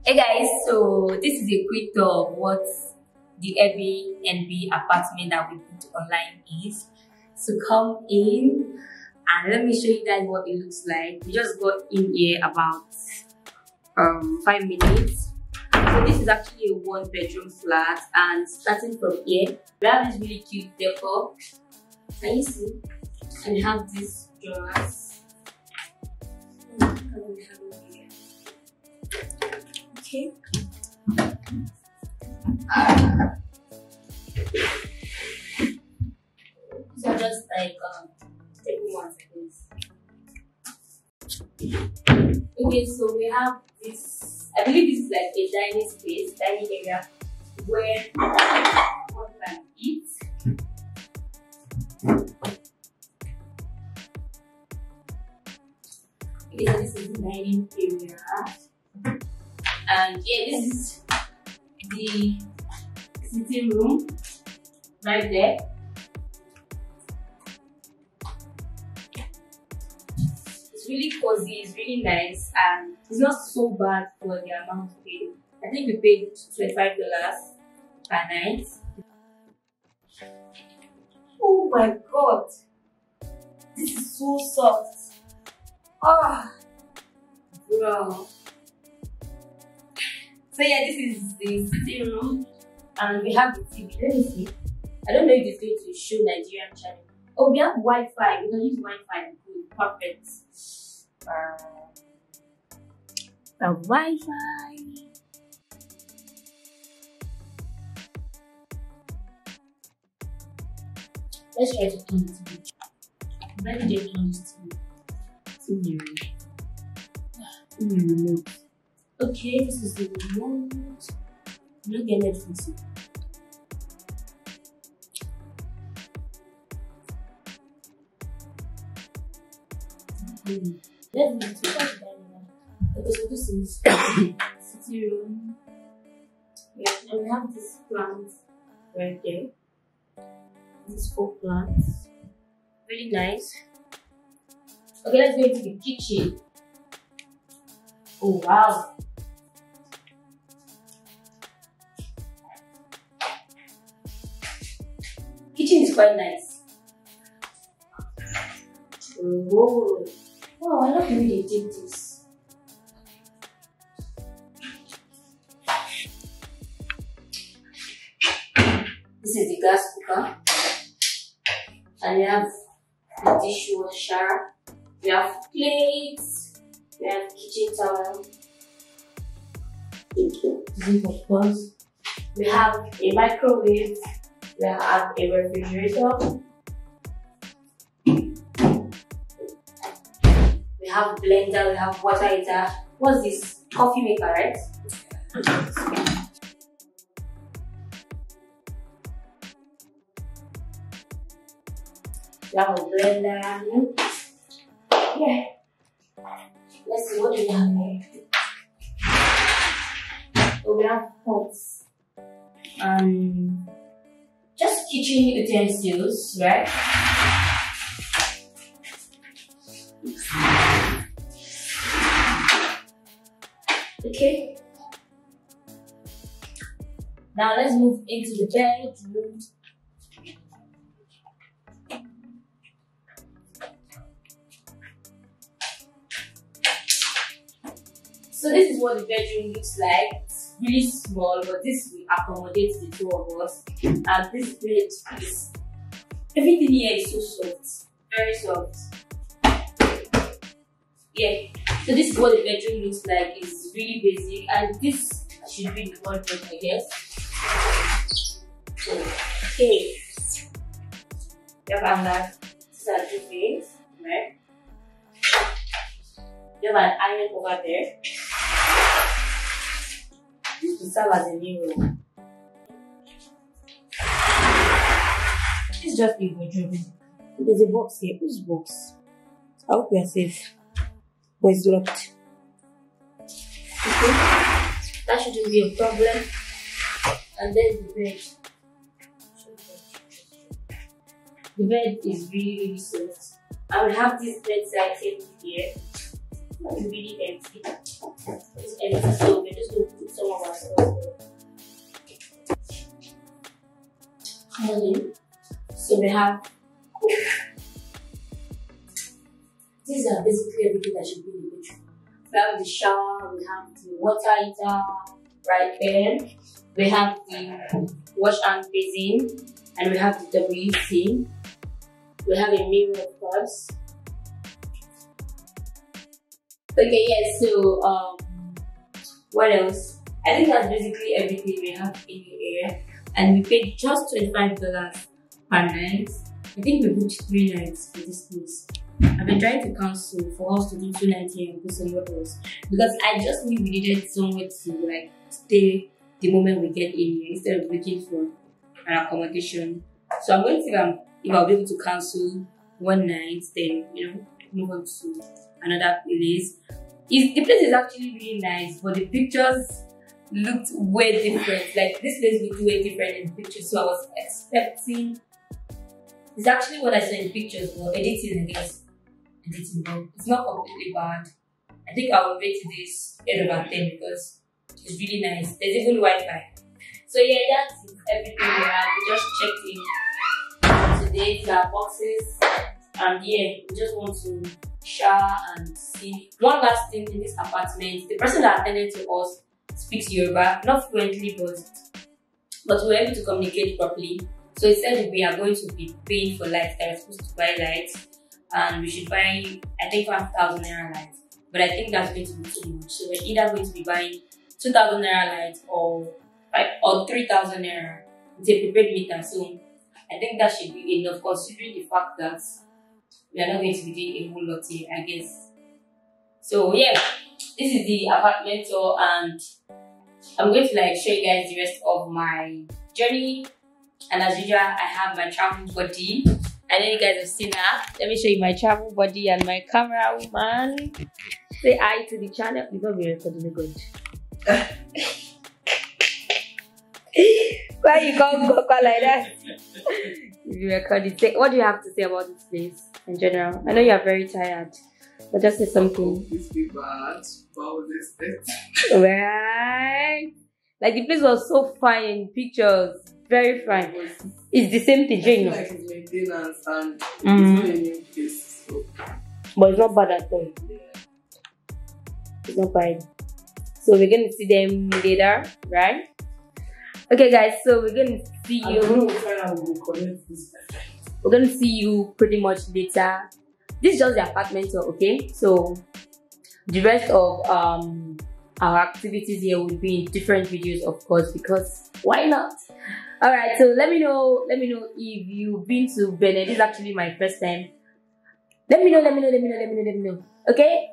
Hey guys, so this is a quick tour of what the Airbnb apartment that we put online is. So come in and let me show you guys what it looks like. We just got in here about 5 minutes. So this is actually a 1-bedroom flat, and starting from here, we have this really cute decor. Can you see? And we have these drawers. Okay. These are just like table ones, okay, so we have this. I believe this is like a dining space, dining area where one can eat. Okay, so this is the dining area. And yeah, this is the sitting room right there. It's really cozy, it's really nice, and it's not so bad for the amount paid. I think we paid $25 per night. Oh my god, this is so soft. Oh, bro. So yeah, this is the sitting room, and we have the TV. Let me see. I don't know if it's going to show Nigerian channel. Oh, we have Wi-Fi. We can use Wi-Fi. Good, perfect. Wi-Fi. Let's try to turn this TV. Let me just turn this TV. In the remote. Okay, this is the remote. I'm not getting Netflix. Let's see. Okay, so this is sitting room. Yeah, and we have this plant right there. These 4 plants. Really nice. Okay, let's go into the kitchen. Oh wow. Kitchen is quite nice. Oh, wow, I love the way they did this. This is the gas cooker, and we have the dishwasher. We have plates. We have kitchen towel. We have a microwave. We have a refrigerator. We have blender. We have water heater. What's this? Coffee maker, right? We have a blender. Yeah. Let's see, what do we have here? So we have pots. Just kitchen utensils, right? Okay. Now let's move into the bedroom. So this is what the bedroom looks like. It's really small, but this will accommodate the 2 of us. And this bed is, everything here is so soft, very soft. Yeah, so this is what the bedroom looks like. It's really basic, and this should be the wardrobe, I guess. Okay, you have another face, right? You have an iron over there. This will serve as a mirror. This is just a wardrobe. There's a box here. Whose box? I hope we are safe. But it's locked. Okay. That shouldn't be a problem. And then the bed. The bed is really soft. I will have this bedside table here. It's really empty. It's empty, so we're just going to have, these are basically everything that should be in the bedroom. We have the shower, we have the water heater right there, we have the wash hand basin, and we have the WC. We have a mirror, of course. Okay, yeah, so what else? I think that's basically everything we have in the area, and we paid just $25 per night. I think we booked 3 nights for this place. I've been trying to cancel for us to do 2 nights here and go somewhere else, because I just knew we needed somewhere to like stay the moment we get in here instead of looking for an accommodation. So I'm going to see if I'll be able to cancel 1 night, then move on to another place. The place is actually really nice, but the pictures looked way different. Like this place looked way different in pictures, so I was expecting. It's actually what I saw in pictures, but editing, I guess. Editing, but it's not completely bad. I think I will rate this 8/10 because it's really nice. There's even Wi-Fi. So yeah, that's everything we have. We just checked in today. These are boxes, and yeah, we just want to shower and see. One last thing in this apartment, the person that attended to us speaks Yoruba, not fluently, but we were able to communicate properly. So he said we are going to be paying for lights. I was supposed to buy lights, and we should buy, I think, 5,000 naira lights. But I think that's going to be too much. So we're either going to be buying 2,000 naira lights or 3,000 naira with a prepaid meter. So I think that should be enough, considering the fact that we are not going to be doing a whole lot here, I guess. So yeah, this is the apartment tour, and I'm going to like show you guys the rest of my journey. And as usual, I have my travel buddy. I know you guys have seen her. Let me show you my travel buddy and my camera woman. Say hi to the channel. You're not be recording it good. Why you can't go like that? If you record it, say, what do you have to say about this place in general? I know you are very tired, but just say something. This be bad. What was expected? Right. Like the place was so fine in pictures. Very fine. It's the same thing, Jane. Like it's maintenance and it's not a new place. So. But it's not bad at all. It's not bad. So we're gonna see them later, right? Okay, guys. So we're gonna see you. We're gonna see you pretty much later. This is just the apartment tour, okay? So the rest of our activities here will be in different videos, of course, because why not? All right, so let me know if you've been to Benin. This is actually my first time. Let me know. Okay,